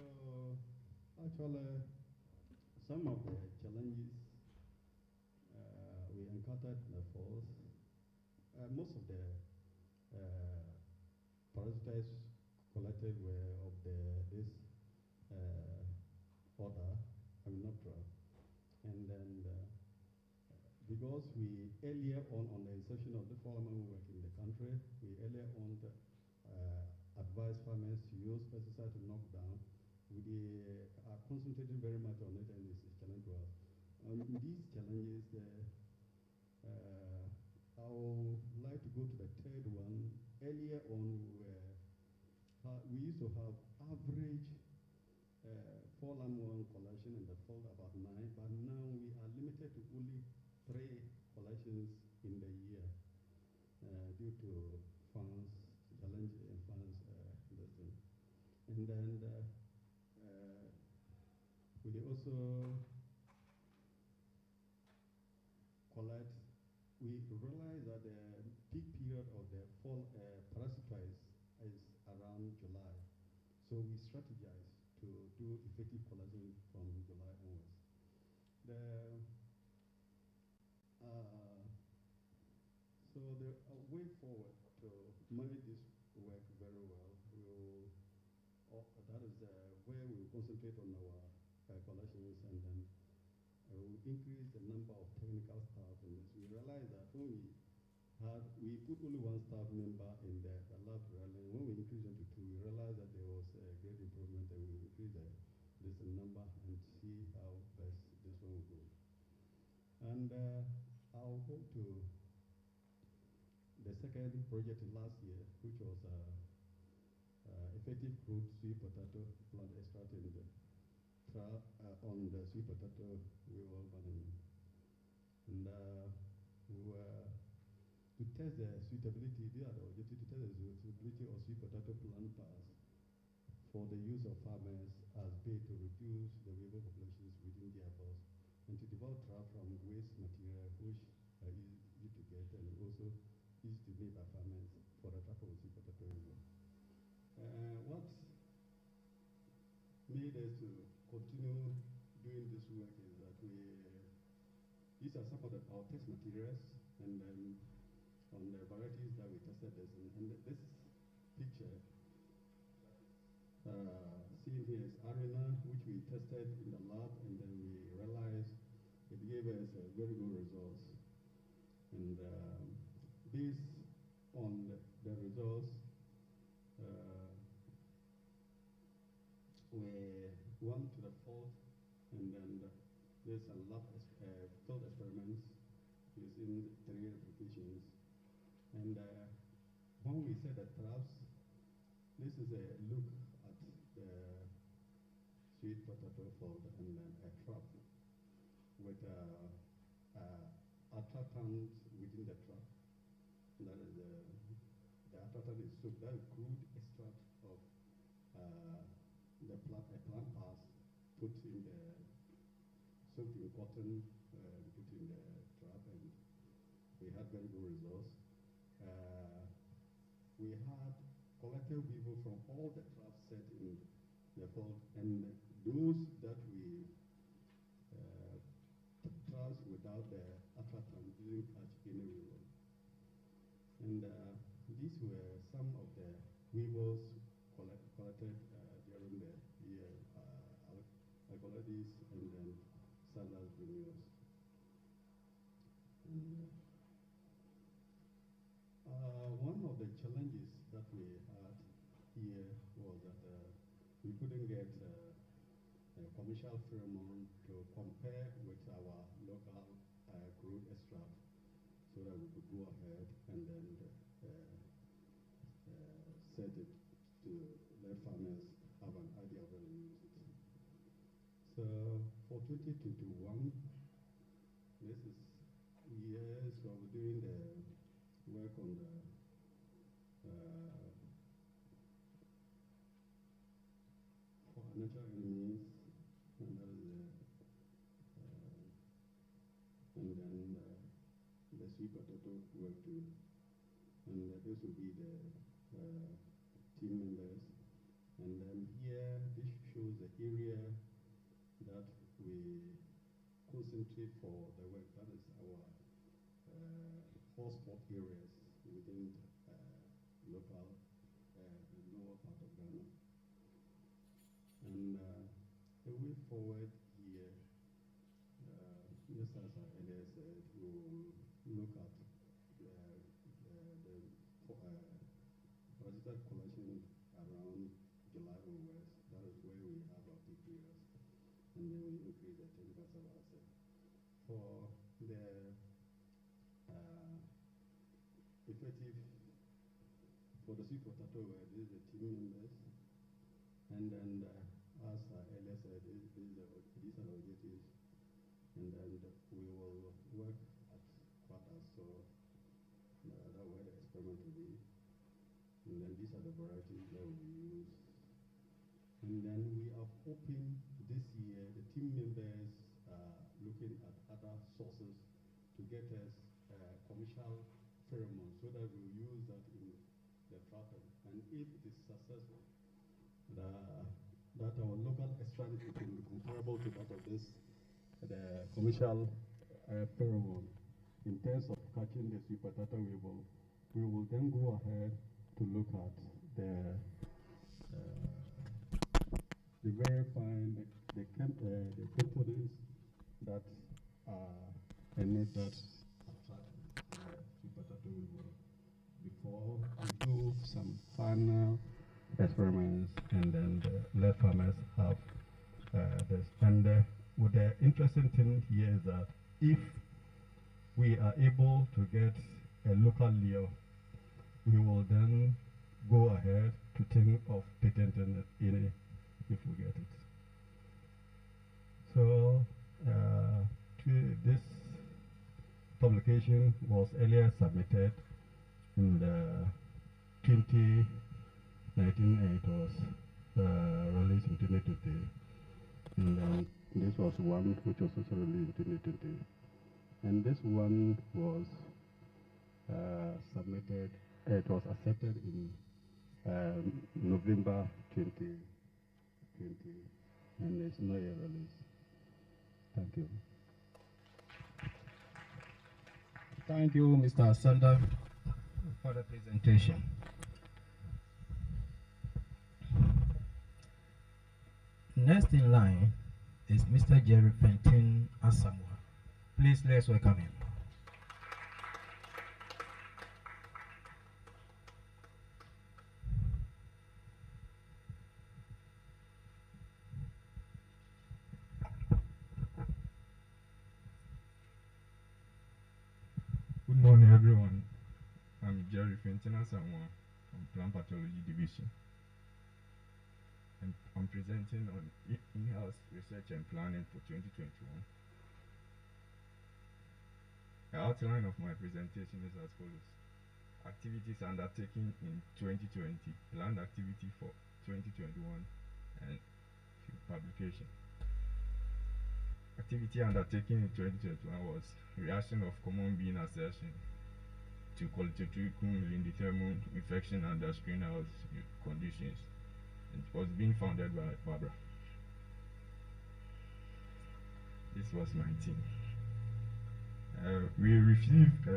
So, actually, some of the challenges we encountered in the falls, most of the parasites collected were of this order, Aminoptera. And then because we earlier on the inception of the farmer work in the country, we earlier on advised farmers to use pesticide to knock down. We are concentrating very much on it, and this is a challenge to us. These challenges, I would like to go to the third one. Earlier on, we used to have average fall armworm collection in the fall about 9, but now we are limited to only 3 collections in the year due to funds, challenge in funds, and then we also collect. We realize that the peak period of the fall parasitites is around July, so we strategize to do effective collection from July onwards. So the way forward to manage this work very well, that is where we will concentrate on our collections, and then we'll increase the number of technical staff in this. We realize that when we put only 1 staff member in the lab trialing, when we increased it to 2, we realized that there was a great improvement, and we increased this number and see how best this one will go. And I'll go to the second project last year, which was effective crude sweet potato plant extract in the on the sweet potato weevil management. And we were to test the suitability, the other objective to test the suitability of sweet potato plant parts for the use of farmers as bait to reduce the weevil populations within their bus, and to develop trap from waste material which are easy to get and also easy to make by farmers for the trap of sweet potato weevil. What made us to continue doing this work is that these are some of our test materials, and then on the varieties that we tested this, and this picture seen here is arena, which we tested in the lab, and then we realized it gave us very good results. And based on the results, we went to the field, and then there's a lab field experiments using 3 applications. And when we said that traps, this is a look at the sweet potato field, and then a trap with attractant within the trap. That is the attractant is soap, that is crude extract of the plant parts put in the soaked in cotton, put in the trap, and we had very good results. We had collected weevil from all the traps set in the field, and those that we traps without the attractant didn't catch any weevil. And these were some of the weevils collected during the year, alkaloides and then Sanders renewals. And one of the challenges that we had here was that we couldn't get a commercial pheromone to compare with our local crude extract, so that we could go ahead and then set it to let farmers have an idea of how to use it. So for 2021, this is years of doing the work on the for natural enemies, and that is and then the sweet potato work too, and this will be the team members, and then And here, this shows the area that we concentrate for the work. That is our hotspot areas within local the lower part of Ghana. And the way forward here, just as I earlier said, we will look at the collection around July onwards. That is where we have our peak periods, and then we increase the 10% asset. For the effective for the sweet potato, this is the team members, and then as I earlier said, these are the objectives, and then we will work at quarters, so that's where the experiment will be. And then these are the varieties that we use. And then we are hoping this year the team members are looking at other sources to get us commercial pheromones so that we'll use that in the tractor. And if it is successful, that our local extract will be comparable to that of this, the commercial pheromone. In terms of catching the sweet potato, we will then go ahead to look at the verifying the components that are in it that attract the sweet potato weevil before we do some final experiments, and then let farmers have this. And the interesting thing here is that if we are able to get a local lure, we will then go ahead to think of patenting it in it if we get it. So this publication was earlier submitted in the 2019, and it was released in 2020. And then this was one which was also released in 2020. And this one was submitted. It was accepted in November 2020, and it's not yet released. Thank you. Thank you, Mr. Sander, for the presentation. Next in line is Mr. Jerry Fenton Asamoah. Please, let's welcome him. Good morning, everyone. I'm Jerry Fenton Asamoah from Plant Pathology Division. And I'm presenting on in-house research and planning for 2021. The outline of my presentation is as follows. Activities undertaken in 2020, planned activity for 2021, and publication. Activity undertaken in 2021 was reaction of common bean assertion to Colchicum lindithermal infection under greenhouse conditions. It was being founded by Barbara. This was my team. We received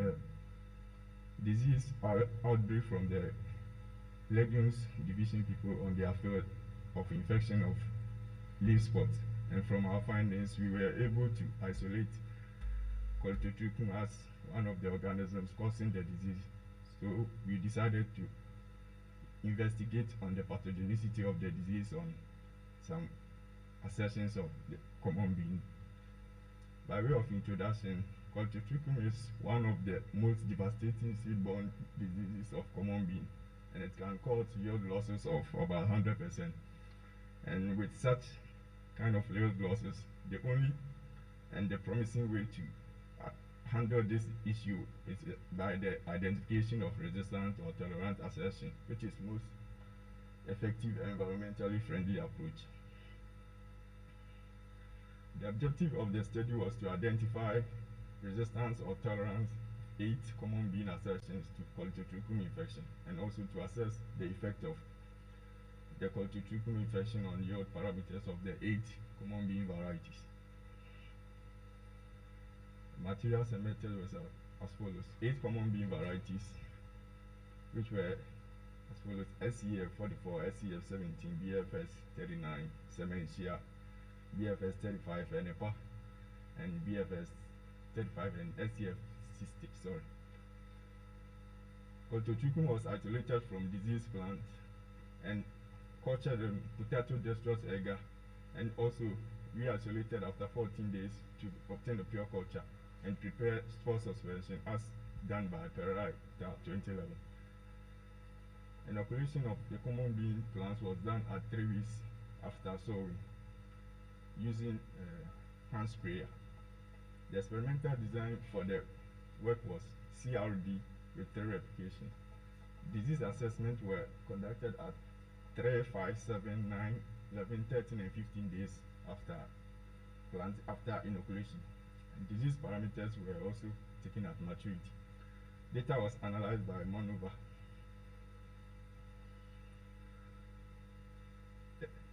disease outbreak from the legumes division people on their field of infection of leaf spots. And from our findings, we were able to isolate Colchicum as one of the organisms causing the disease. So we decided to investigate on the pathogenicity of the disease on some assertions of the common bean. By way of introduction, Colchicum is one of the most devastating seed-borne diseases of common bean, and it can cause yield losses of about 100%. And with such kind of yield losses, the only and the promising way to handle this issue is by the identification of resistant or tolerant assertion, which is most effective environmentally friendly approach. The objective of the study was to identify resistance or tolerance 8 common bean assertions to Colchicum infection, and also to assess the effect of the coltitrucum infection on yield parameters of the 8 common bean varieties. Materials and methods were as follows: 8 common bean varieties, which were as follows: SEF 44, SEF 17, BFS 39, Sementia, BFS 35, NEPA, and BFS 35 and SEF 60. Sorry. Coltitrucum was isolated from diseased plant and cultured in potato destrus agar, and also re-isolated after 14 days to obtain the pure culture and prepare spore suspension as done by Pereira 2011. Inoculation of the common bean plants was done at 3 weeks after sowing using hand sprayer. The experimental design for the work was CRD with 3 replications. Disease assessments were conducted at 3, 5, 7, 9, 11, 13, and 15 days after inoculation. And disease parameters were also taken at maturity. Data was analyzed by Monova.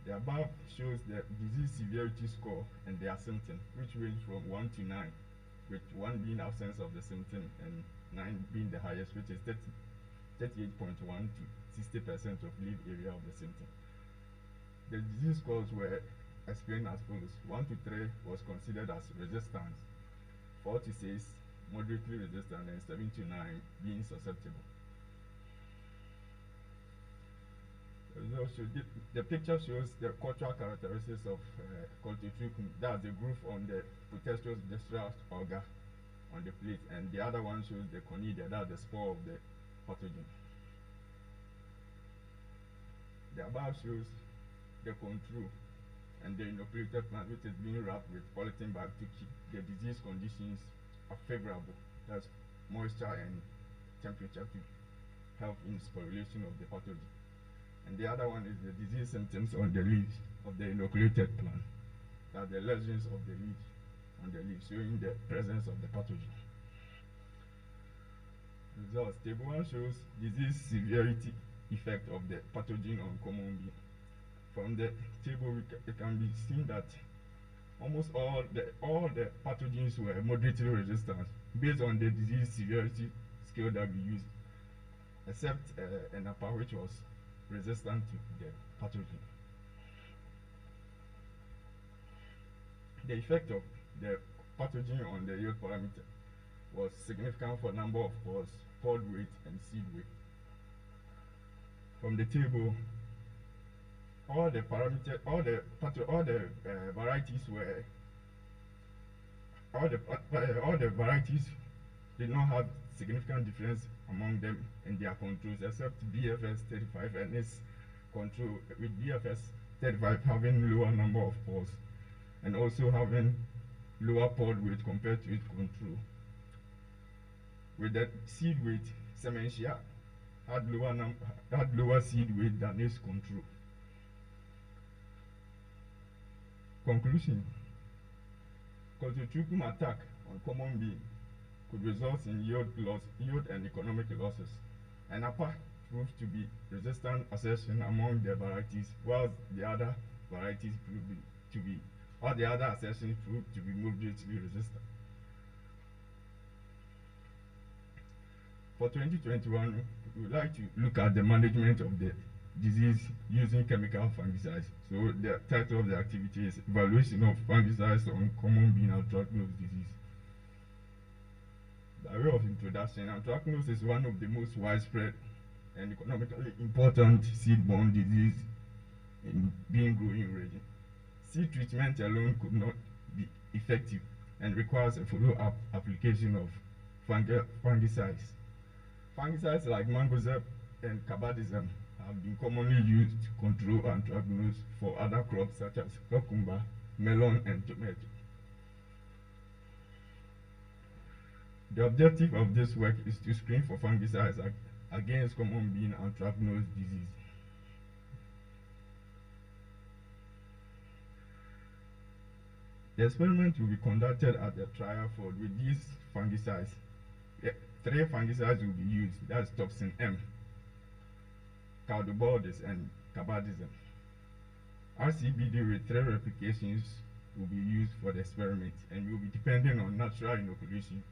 The above shows the disease severity score and their symptoms, which range from 1 to 9, with 1 being absence of the symptom and 9 being the highest, which is 38.1 to 60% of leaf area of the symptom. The disease scores were explained as follows: 1 to 3 was considered as resistance, 4 to 6 moderately resistant, and 7 to 9 being susceptible. The picture shows the cultural characteristics of coltitrucum. That's the groove on the Potestos destrus agar on the plate, and the other one shows the conidia, that's the spore of the pathogen. The above shows the control and the inoculated plant, which is being wrapped with polythene bag to keep the disease conditions are favorable. That's moisture and temperature to help in sporulation of the pathogen. And the other one is the disease symptoms on the leaves of the inoculated plant. That's the lesions of the leaves on the leaves, showing the presence of the pathogen. Results. Table 1 shows disease severity effect of the pathogen on common bean. From the table, it can be seen that almost all the pathogens were moderately resistant based on the disease severity scale that we used, except NAPA, which was resistant to the pathogen. The effect of the pathogen on the yield parameter was significant for number of pores, pod weight, and seed weight. From the table, all the varieties did not have significant difference among them and their controls, except BFS 35 and its control, with BFS 35 having lower number of pores and also having lower pod weight compared to its control. With the seed weight, Sementia had lower seed weight than its control. Conclusion: coltitrucum attack on common bean could result in yield and economic losses. And APA proved to be resistant accession among the varieties, while the other varieties accessions proved to be moderately resistant. For 2021, we would like to look at the management of the disease using chemical fungicides. So the title of the activity is Evaluation of Fungicides on Common Bean Anthracnose Disease. By way of introduction, anthracnose is one of the most widespread and economically important seed-borne disease in bean growing region. Seed treatment alone could not be effective and requires a follow-up application of fungicides. Fungicides like mangozeb and carbadism have been commonly used to control anthracnose for other crops such as cucumber, melon, and tomato. The objective of this work is to screen for fungicides against common bean anthracnose disease. The experiment will be conducted at the trial field with these fungicides. 3 fungicides will be used. That's toxin M, caldobordis, and cabadism. RCBD with 3 replications will be used for the experiment and will be dependent on natural inoculation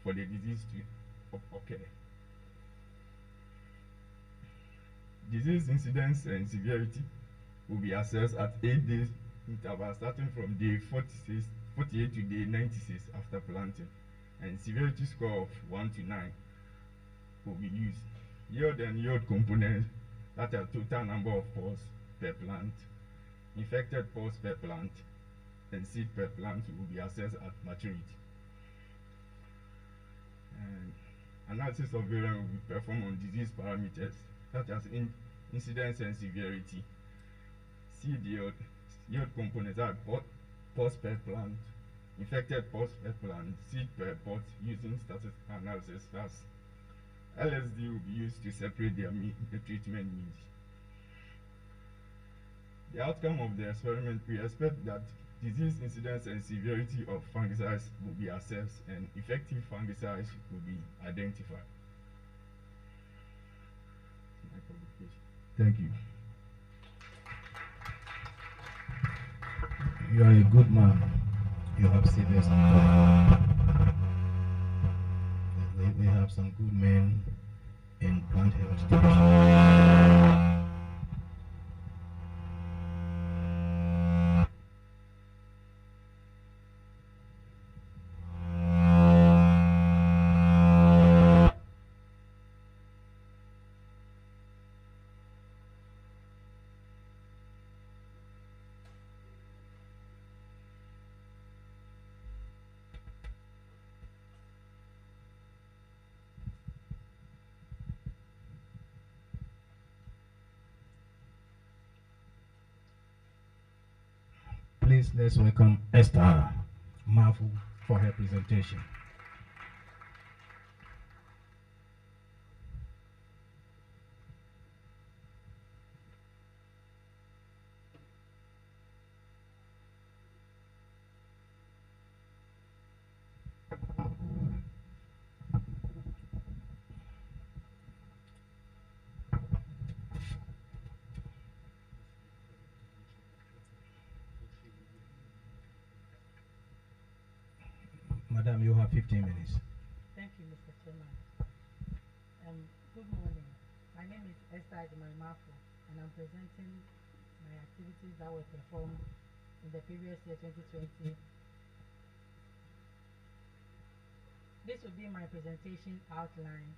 for the disease to occur. Disease incidence and severity will be assessed at 8 days interval starting from day 48 to day 96 after planting, and severity score of 1 to 9 will be used. Yield and yield components, that are total number of pods per plant, infected pods per plant, and seed per plant will be assessed at maturity. And analysis of variance will be performed on disease parameters such as incidence and severity, seed yield components are pods per plant, infected pods per plant, seed per pod using statistical analysis. Thus, LSD will be used to separate the treatment needs. The outcome of the experiment, we expect that disease incidence and severity of fungicides will be assessed and effective fungicides will be identified. Thank you. You are a good man. You have saved us some time. We have some good men in plant health division. Please let's welcome Esther Mafu for her presentation. Madam, you have 15 minutes. Thank you, Mr. Chairman. Good morning. My name is Esther Mafu, and I'm presenting my activities that were performed in the previous year, 2020. This will be my presentation outline.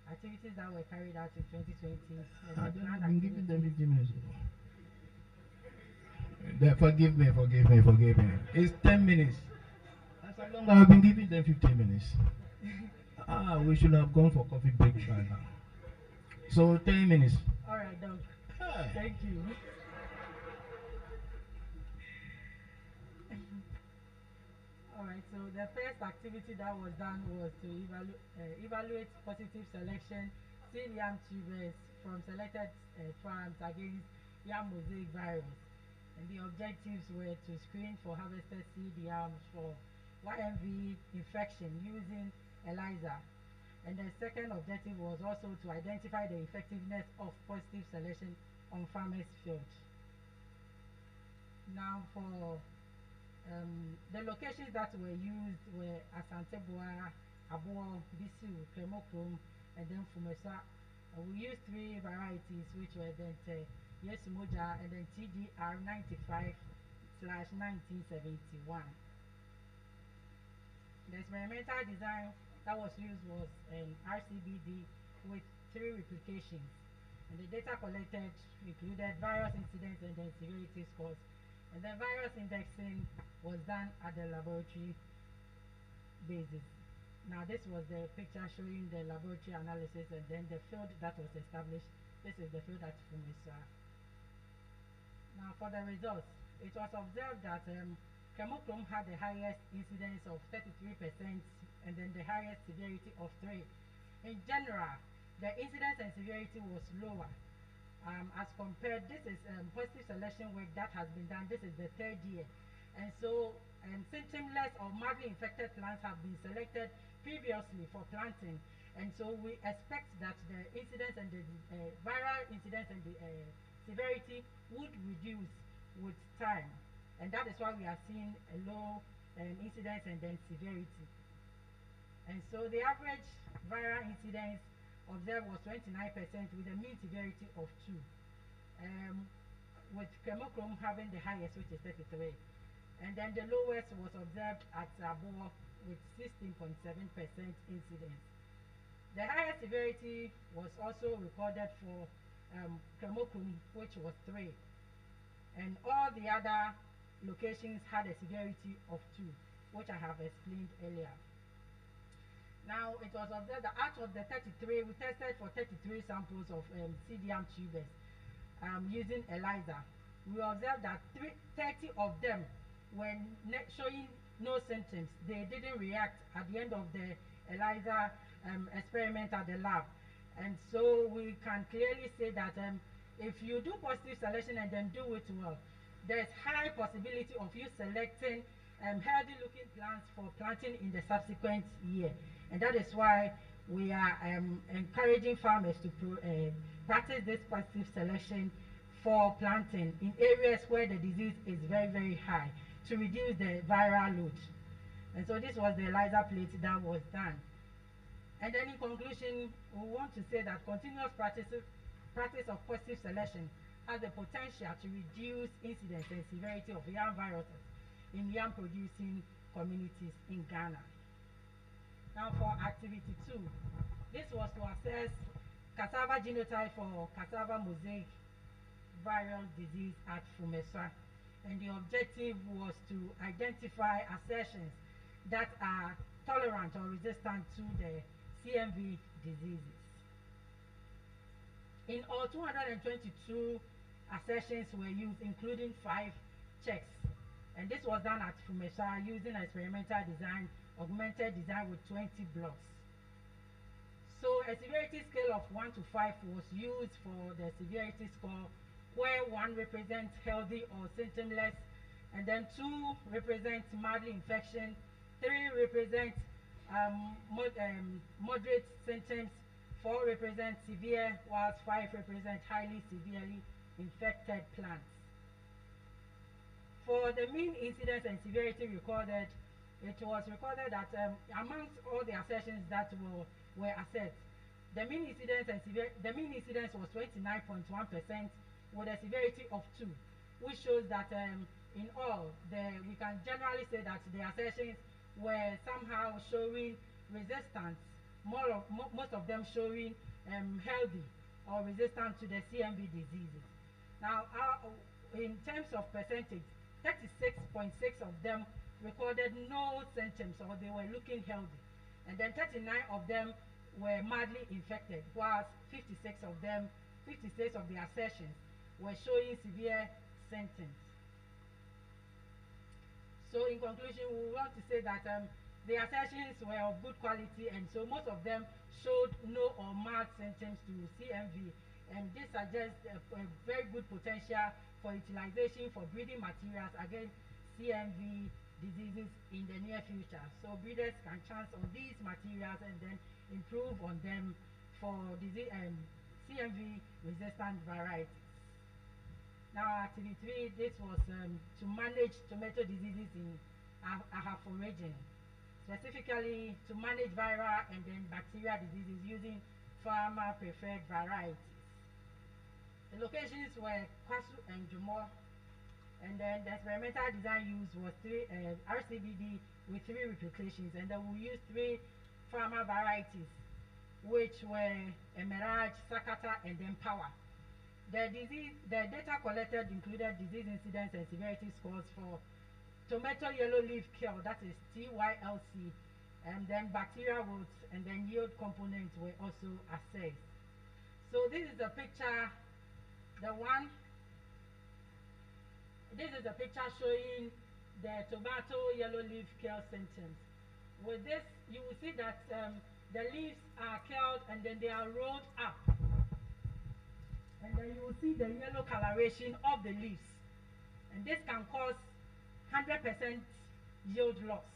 Activities that were carried out in 2020. I don't have been giving them 15 minutes. Forgive me. It's 10 minutes. That's how long I've been giving them 15 minutes. We should have gone for coffee break right now. So 10 minutes. All right, Doc. Thank you. All right, so the first activity that was done was to evaluate positive selection seed yam tubers from selected farms against yam mosaic virus. And the objectives were to screen for harvested seed yams for YMV infection using ELISA. And the second objective was also to identify the effectiveness of positive selection on farmers' fields. Now for the locations that were used were Asanteboa, Abuo, Bisu, Kremokrom, and then Fumesa. We used 3 varieties, which were then Yesumoja and then TDR 95/1971. The experimental design that was used was an RCBD with 3 replications, and the data collected included virus incidence and then severity scores. And the virus indexing was done at the laboratory basis. Now this was the picture showing the laboratory analysis and then the field that was established. This is the field at Fumesa. Now for the results, it was observed that Kremokrom had the highest incidence of 33% and then the highest severity of 3. In general, the incidence and severity was lower. As compared, this is positive selection work that has been done. This is the 3rd year, and so symptomless or mildly infected plants have been selected previously for planting, and so we expect that the incidence and the viral incidence and the severity would reduce with time. And that is why we are seeing a low incidence and then severity. And so the average viral incidence observed was 29% with a mean severity of 2, with chemochrome having the highest, which is 33. And then the lowest was observed at Abo with 16.7% incidence. The highest severity was also recorded for chemochrome, which was 3. And all the other locations had a severity of 2, which I have explained earlier. Now, it was observed that out of the 33, we tested for 33 samples of CDM tubers using ELISA. We observed that 30 of them were showing no symptoms. They didn't react at the end of the ELISA experiment at the lab. And so we can clearly say that if you do positive selection and then do it well, there's high possibility of you selecting healthy looking plants for planting in the subsequent year. And that is why we are encouraging farmers to practice this positive selection for planting in areas where the disease is very, very high to reduce the viral load. And so this was the ELISA plate that was done. And then in conclusion, we want to say that continuous practice of positive selection has the potential to reduce incidence and severity of yam viruses in yam producing communities in Ghana. Now for activity 2, this was to assess cassava genotype for cassava mosaic viral disease at Fumesa. And the objective was to identify assertions that are tolerant or resistant to the CMV diseases. In all, 222 assertions were used, including 5 checks. And this was done at Fumesa using experimental design, augmented design with 20 blocks. So a severity scale of 1 to 5 was used for the severity score, where 1 represents healthy or symptomless, and then 2 represents mildly infection, 3 represents moderate symptoms, 4 represents severe, whilst 5 represents highly severely infected plants. For the mean incidence and severity recorded, it was recorded that amongst all the assertions that were assessed, the mean incidence was 29.1% with a severity of 2, which shows that in all, we can generally say that the assertions were somehow showing resistance, most of them showing healthy or resistant to the CMV diseases. Now, in terms of percentage, 36.6 of them recorded no symptoms or they were looking healthy. And then 39 of them were mildly infected, whilst 56 of the assertions were showing severe symptoms. So in conclusion, we want to say that the assertions were of good quality, and so most of them showed no or mild symptoms to CMV, and this suggests a very good potential for utilization for breeding materials against CMV diseases in the near future. So breeders can chance on these materials and then improve on them for CMV resistant varieties. Now activity 3, this was to manage tomato diseases in Ahafo region, specifically to manage viral and then bacterial diseases using farmer preferred varieties. The locations were Kwasu and Jumo, and then the experimental design used was 3 RCBD with 3 replications, and then we used 3 farmer varieties, which were Emerage, Sakata, and then Power. The data collected included disease incidence and severity scores for tomato yellow leaf kill, that is TYLC, and then bacterial roots, and then yield components were also assessed. So this is a picture. This is a picture showing the tomato yellow leaf kill symptoms. With this, you will see that the leaves are curled and then they are rolled up. And then you will see the yellow coloration of the leaves. And this can cause 100% yield loss.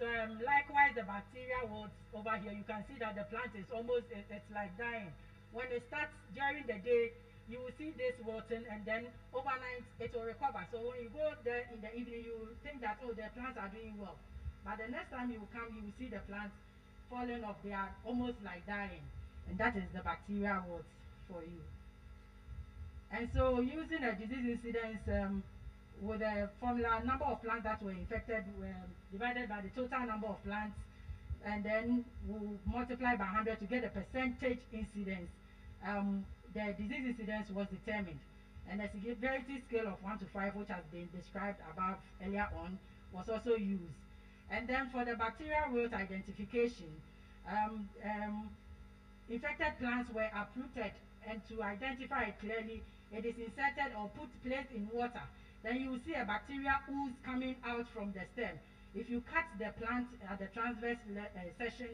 So likewise, the bacterial roots over here, you can see that the plant is almost, it's like dying. When it starts during the day, you will see this wilting, and then overnight it will recover. So when you go there in the evening, you will think that, oh, the plants are doing well. But the next time you come, you will see the plants falling off. They are almost like dying. And that is the bacterial wilt for you. And so using a disease incidence with a formula, number of plants that were infected were divided by the total number of plants, and then we'll multiply by 100 to get a percentage incidence. The disease incidence was determined, and a severity scale of 1 to 5, which has been described above earlier on, was also used. And then for the bacterial wilt identification, infected plants were uprooted, and to identify it clearly, it is inserted or placed in water. Then you will see a bacterial ooze coming out from the stem. If you cut the plant at the transverse section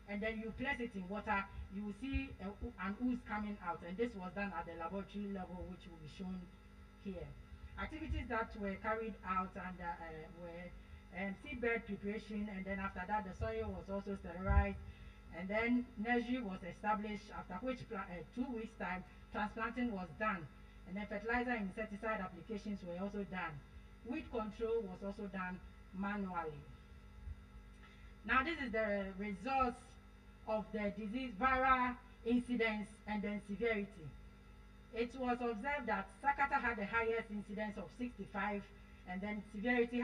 and then you place it in water, you will see an ooze coming out. And this was done at the laboratory level, which will be shown here. Activities that were carried out were seedbed preparation, and then after that the soil was also sterilized, and then nursery was established, after which 2 weeks time transplanting was done, and then fertilizer and insecticide applications were also done. Weed control was also done manually. Now this is the results of the disease viral incidence and then severity. It was observed that Sakata had the highest incidence of 65, and then severity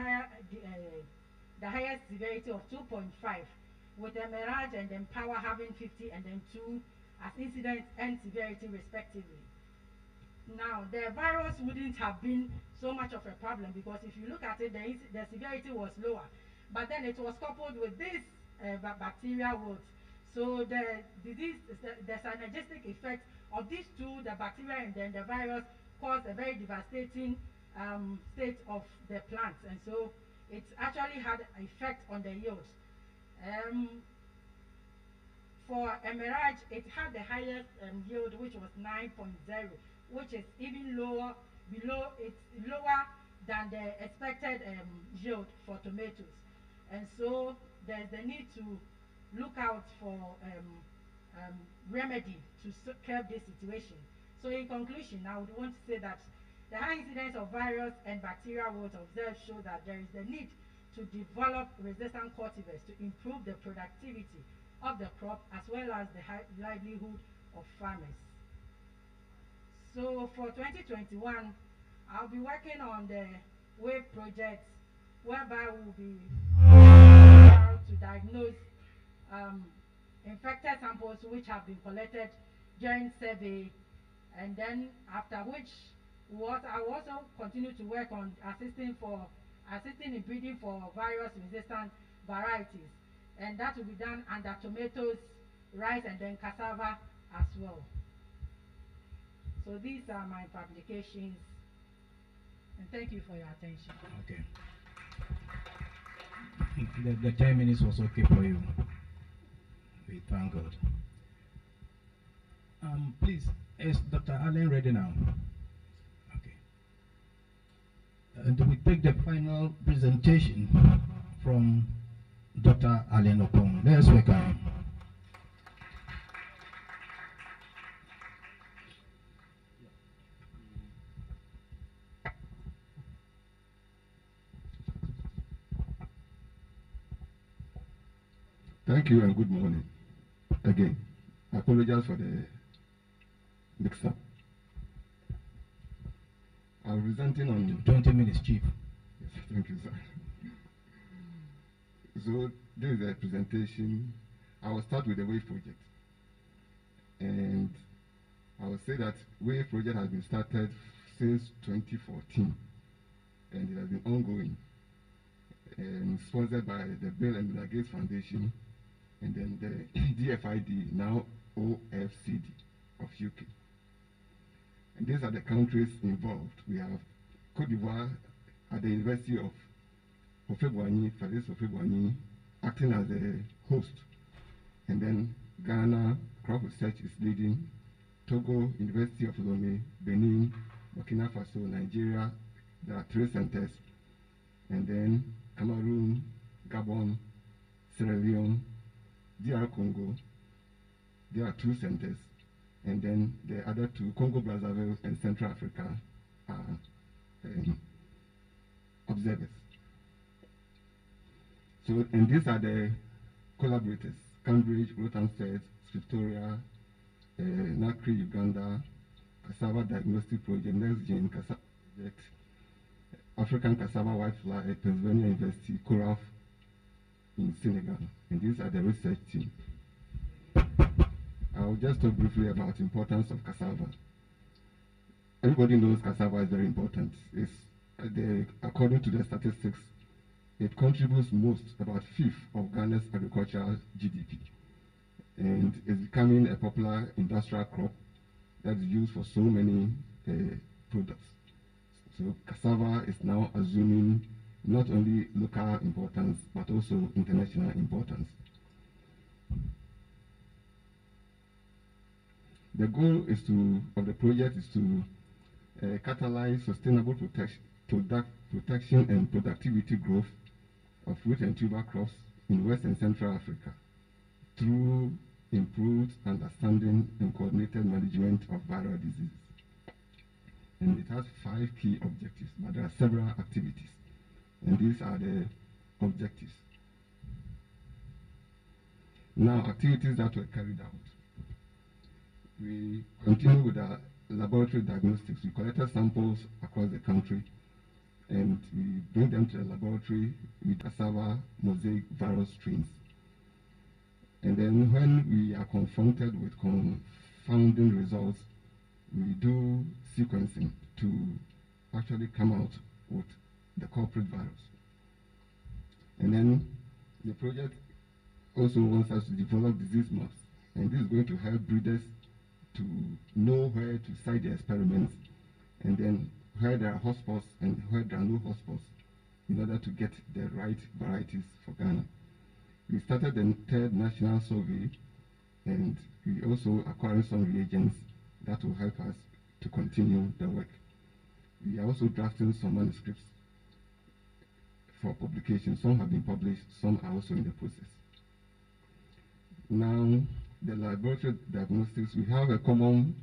the highest severity of 2.5, with Emerald and then Power having 50 and then 2 as incidence and severity respectively. Now the virus wouldn't have been so much of a problem, because if you look at it, the severity was lower, but then it was coupled with this bacterial wilt. So the disease, the synergistic effect of these two, the bacteria and then the virus, caused a very devastating state of the plants, and so it actually had an effect on the yield. For Emerald, it had the highest yield, which was 9.0, which is even lower than the expected yield for tomatoes. And so there's the need to look out for remedy to curb this situation. So in conclusion, I would want to say that the high incidence of virus and bacterial wilt observed show that there is the need to develop resistant cultivars to improve the productivity of the crop as well as the livelihood of farmers. So for 2021, I'll be working on the WAVE project, whereby we'll be able to diagnose infected samples which have been collected during survey, and then after which I will also continue to work on assisting in breeding for virus resistant varieties, and that will be done under tomatoes, rice, and then cassava as well. So these are my publications, and thank you for your attention. Okay. The 10 minutes was okay for you. We thank God. Please, is Dr. Allen ready now? Okay. And we take the final presentation from Dr. Allen Opong. Let's welcome him. Thank you and good morning. Again, I apologize for the mix-up. I'm presenting on 20 minutes, Chief. Yes, thank you, sir. So this is a presentation. I will start with the WAVE project, and I will say that WAVE project has been started since 2014, and it has been ongoing, and sponsored by the Bill and Melinda Gates Foundation, and then the DFID, now OFCD of UK. And these are the countries involved. We have Cote d'Ivoire at the University of Ofeboigny, Faris Ofeboigny, acting as a host. And then Ghana, Crop Research is leading. Togo, University of Lomé, Benin, Burkina Faso, Nigeria, there are 3 centers. And then Cameroon, Gabon, Sierra Leone, DR Congo, there are 2 centers. and then the other two, Congo, Brazzaville, and Central Africa, are observers. So, and these are the collaborators: Cambridge, Rothamsted, Scriptoria, NACRI Uganda, Cassava Diagnostic Project, NextGen Cassava Project, African Cassava Whitefly, Pennsylvania University, CORAF in Senegal, and these are the research team. I will just talk briefly about the importance of cassava. Everybody knows cassava is very important. It's, according to the statistics, it contributes most, about a fifth of Ghana's agricultural GDP, and is becoming a popular industrial crop that is used for so many products. So cassava is now assuming not only local importance, but also international importance. The goal is of the project is to catalyze sustainable protection and productivity growth of root and tuber crops in West and Central Africa through improved understanding and coordinated management of viral diseases. And it has 5 key objectives, but there are several activities, and these are the objectives. Now, activities that were carried out. We continue with our laboratory diagnostics. We collected samples across the country, and we bring them to the laboratory with cassava mosaic virus strains. And then when we are confronted with confounding results, we do sequencing to actually come out with the culprit virus. And then the project also wants us to develop disease maps, and this is going to help breeders to know where to site the experiments, and then where there are hotspots and where there are no hotspots, in order to get the right varieties for Ghana. We started the 3rd national survey, and we also acquired some reagents that will help us to continue the work. We are also drafting some manuscripts for publication. Some have been published, some are also in the process. Now, the laboratory diagnostics, we have a common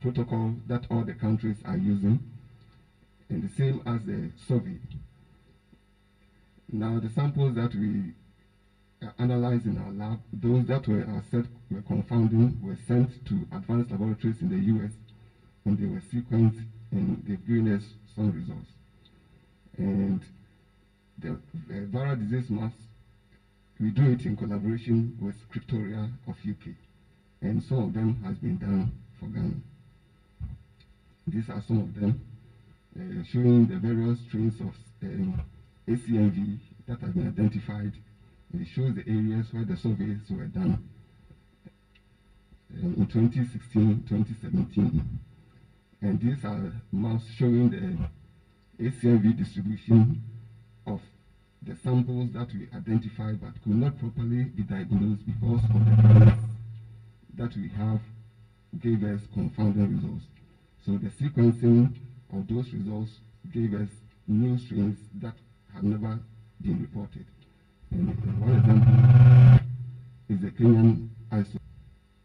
protocol that all the countries are using, and the same as the survey. Now, the samples that we analyzed in our lab, those that were confounding, were sent to advanced laboratories in the US, and they were sequenced, and they've given us some results. And the viral disease maps, we do it in collaboration with Scriptoria of UK, and some of them has been done for Ghana. These are some of them, showing the various strains of ACMV that have been identified. It shows the areas where the surveys were done in 2016, 2017. And these are maps showing the ACMV distribution of the samples that we identified but could not properly be diagnosed because of the variants that we have gave us confounding results. So the sequencing of those results gave us new strains that have never been reported. And one example is the Kenyan isolate.